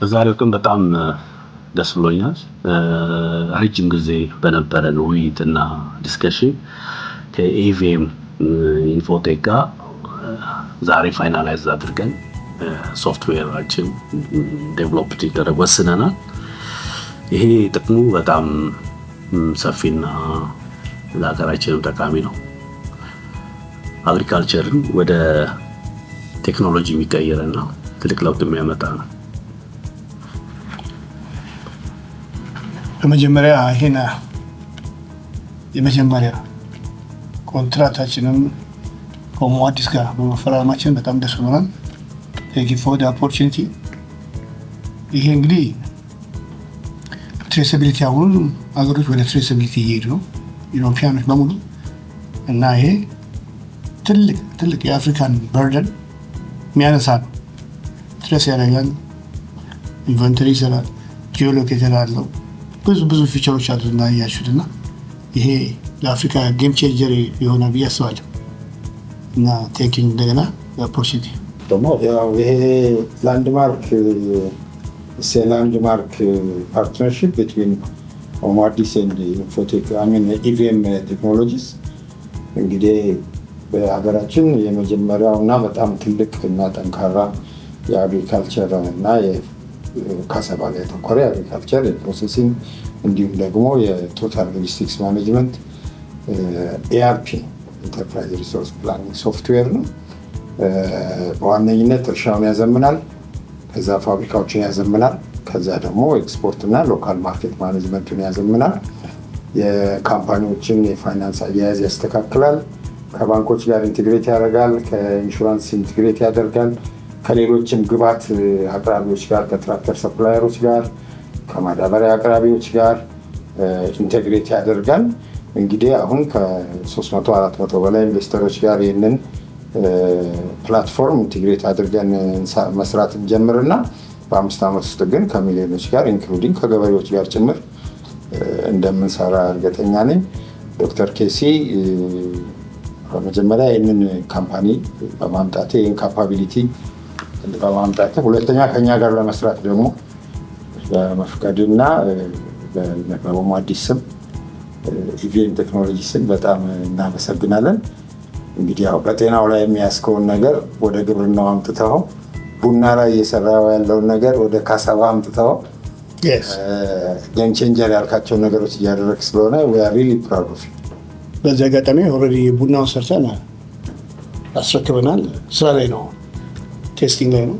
በዛሬው ቀን በጣም ደስ ብሎኛል። ረጅም ጊዜ በነበረን ውይይትና ዲስከሽን ከኢቪኤም ኢንፎቴክ ጋር ዛሬ ፋይናላይዝ አድርገን ሶፍትዌራችን ዴቨሎፕ እንዲደረግ ወስነናል። ይሄ ጥቅሙ በጣም ሰፊና ለሀገራችንም ጠቃሚ ነው። አግሪካልቸርን ወደ ቴክኖሎጂ የሚቀይርና ትልቅ ለውጥ የሚያመጣ ነው። በመጀመሪያ ይሄን የመጀመሪያ ኮንትራታችንን ከሞአዲስ ጋር በመፈራረማችን በጣም ደስ ብሎናል። Thank you for the opportunity። ይሄ እንግዲህ ትሬሰቢሊቲ አሁን አገሮች ወደ ትሬሰቢሊቲ እየሄዱ ነው፣ ዩሮፒያኖች በሙሉ እና ይሄ ትልቅ የአፍሪካን በርደን የሚያነሳ ነው። ትሬስ ያደርጋል፣ ኢንቨንተሪ ይሰራል፣ ጂኦሎኬተር አለው፣ ብዙ ፊቸሮች አሉና ያያችሁትና ይሄ ለአፍሪካ ጌም ቼንጀር ይሆናል ብዬ አስባለሁ። እና ቴንኪንግ እንደገና ኦፖርቹኒቲ ያው ይሄ ላንድማርክ ፓርትነርሺፕ ቢትዊን ሞአዲስ ኤንድ ኢንፎቴክ ኢቪኤም ቴክኖሎጂስ እንግዲህ በሀገራችን የመጀመሪያውና በጣም ትልቅ እና ጠንካራ የአግሪካልቸር እና ካሰባ ላይ የተኮረ የአግሪካልቸር የፕሮሴሲንግ እንዲሁም ደግሞ የቶታል ሎጂስቲክስ ማኔጅመንት ኤአርፒ ኢንተርፕራይዝ ሪሶርስ ፕላኒንግ ሶፍትዌር ነው። በዋነኝነት እርሻውን ያዘምናል፣ ከዛ ፋብሪካዎችን ያዘምናል፣ ከዛ ደግሞ ኤክስፖርት እና ሎካል ማርኬት ማኔጅመንቱን ያዘምናል። የካምፓኒዎችን የፋይናንስ አያያዝ ያስተካክላል፣ ከባንኮች ጋር ኢንቴግሬት ያደርጋል፣ ከኢንሹራንስ ኢንቴግሬት ያደርጋል፣ ከሌሎችም ግብዓት አቅራቢዎች ጋር፣ ከትራክተር ሰፕላየሮች ጋር፣ ከማዳበሪያ አቅራቢዎች ጋር ኢንቴግሬት ያደርጋል። እንግዲህ አሁን ከ300-400 በላይ ኢንቨስተሮች ጋር ይህንን ፕላትፎርም ኢንቴግሬት አድርገን መስራት እንጀምርና በ5 ዓመት ውስጥ ግን ከሚሊዮኖች ጋር ኢንክሉዲንግ ከገበሬዎች ጋር ጭምር እንደምንሰራ እርግጠኛ ነኝ። ዶክተር ኬሲ በመጀመሪያ ይህንን ካምፓኒ በማምጣት ይህን ካፓቢሊቲ በማምጣት፣ ሁለተኛ ከኛ ጋር ለመስራት ደግሞ በመፍቀድና በሞአዲስ ስም ኢቪኤም ቴክኖሎጂ ስም በጣም እናመሰግናለን። እንግዲህ ያው በጤናው ላይ የሚያስከውን ነገር ወደ ግብርናው አምጥተው፣ ቡና ላይ እየሰራው ያለውን ነገር ወደ ካሳባ አምጥተው ጌም ቼንጀር ያልካቸውን ነገሮች እያደረግ ስለሆነ we are really proud of you። በዚህ አጋጣሚ ኦልሬዲ ቡናውን ሰርተን አስረክበናል። ስራ ላይ ነው፣ ቴስቲንግ ላይ ነው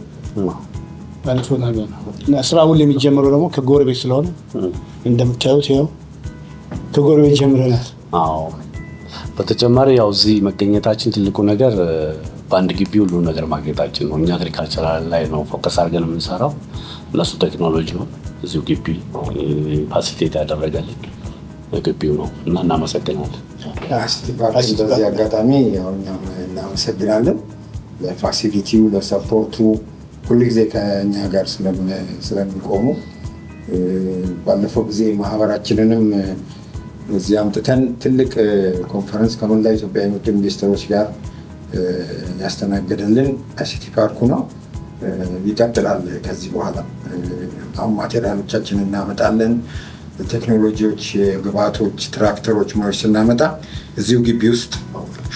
ማለት ነው። እና ስራውን የሚጀምረው ደግሞ ከጎረቤት ስለሆነ እንደምታዩት ያው ከጎረቤት ጀምረናል። አዎ በተጨማሪ ያው እዚህ መገኘታችን ትልቁ ነገር በአንድ ግቢ ሁሉ ነገር ማግኘታችን ነው። እኛ አግሪካልቸራል ላይ ነው ፎከስ አድርገን የምንሰራው፣ እነሱ ቴክኖሎጂ ነው። እዚሁ ግቢ ፋሲሊቴት ያደረገልን ግቢው ነው እና እናመሰግናለን። በዚህ አጋጣሚ እኛም እናመሰግናለን ለፋሲሊቲው፣ ለሰፖርቱ፣ ሁልጊዜ ከእኛ ጋር ስለሚቆሙ። ባለፈው ጊዜ ማህበራችንንም እዚህ አምጥተን ትልቅ ኮንፈረንስ ከመላ ኢትዮጵያ የመጡ ኢንቨስተሮች ጋር ያስተናገደልን አይሲቲ ፓርኩ ነው። ይቀጥላል ከዚህ በኋላ። አሁን ማቴሪያሎቻችንን እናመጣለን፣ ቴክኖሎጂዎች፣ ግብዓቶች፣ ትራክተሮች ምኖች ስናመጣ እዚሁ ግቢ ውስጥ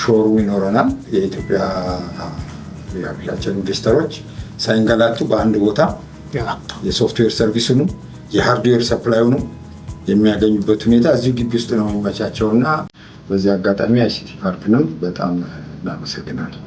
ሾሩ ይኖረናል። የኢትዮጵያ የአግሪካልቸር ኢንቨስተሮች ሳይንገላቱ በአንድ ቦታ የሶፍትዌር ሰርቪሱንም የሃርድዌር ሰፕላዩንም የሚያገኙበት ሁኔታ እዚሁ ግቢ ውስጥ ነው የሚመቻቸውና በዚህ አጋጣሚ አይሲቲ ፓርክንም በጣም እናመሰግናለን።